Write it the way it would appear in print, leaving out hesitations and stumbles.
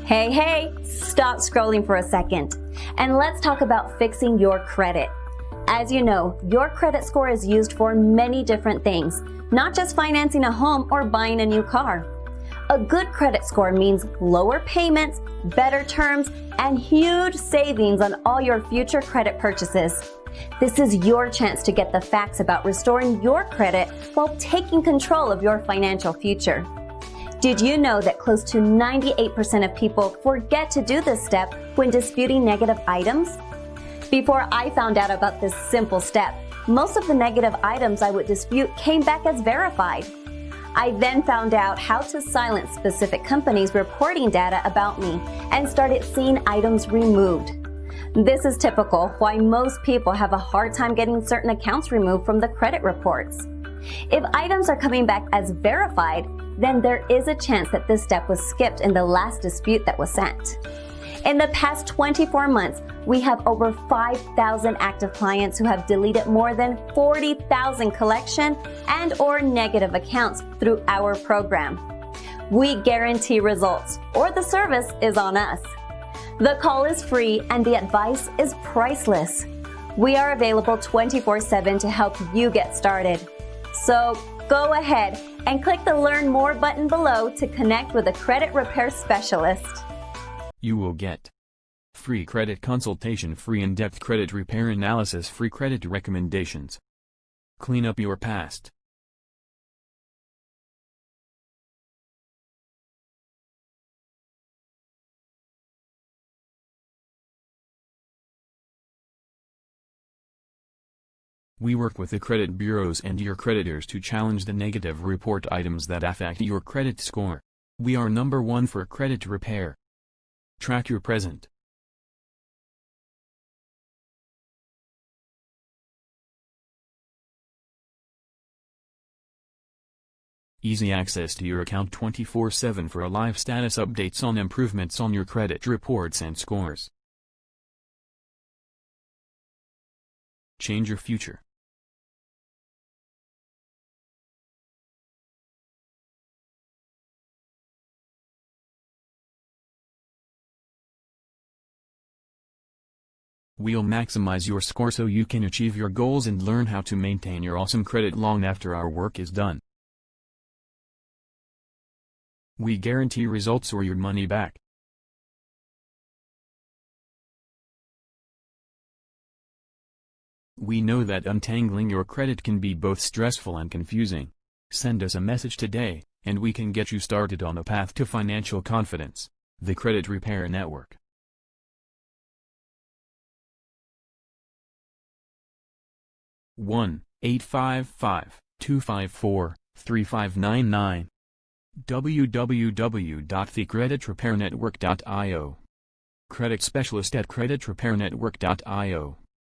Hey, stop scrolling for a second. And let's talk about fixing your credit. As you know, your credit score is used for many different things, not just financing a home or buying a new car. A good credit score means lower payments, better terms, and huge savings on all your future credit purchases. This is your chance to get the facts about restoring your credit while taking control of your financial future. Did you know that close to 98% of people forget to do this step when disputing negative items? Before I found out about this simple step, most of the negative items I would dispute came back as verified. I then found out how to silence specific companies reporting data about me and started seeing items removed. This is typical why most people have a hard time getting certain accounts removed from the credit reports. If items are coming back as verified, then there is a chance that this step was skipped in the last dispute that was sent. In the past 24 months, we have over 5,000 active clients who have deleted more than 40,000 collection and/or negative accounts through our program. We guarantee results, or the service is on us. The call is free and the advice is priceless. We are available 24/7 to help you get started. So go ahead and click the Learn More button below to connect with a credit repair specialist. You will get free credit consultation, free in-depth credit repair analysis, free credit recommendations. Clean up your past. We work with the credit bureaus and your creditors to challenge the negative report items that affect your credit score. We are #1 for credit repair. Track your present. Easy access to your account 24/7 for live status updates on improvements on your credit reports and scores. Change your future. We'll maximize your score so you can achieve your goals and learn how to maintain your awesome credit long after our work is done. We guarantee results or your money back. We know that untangling your credit can be both stressful and confusing. Send us a message today, and we can get you started on a path to financial confidence. The Credit Repair Network. 1-855-254-3599 www.thecreditrepairnetwork.io. Credit specialist at creditrepairnetwork.io.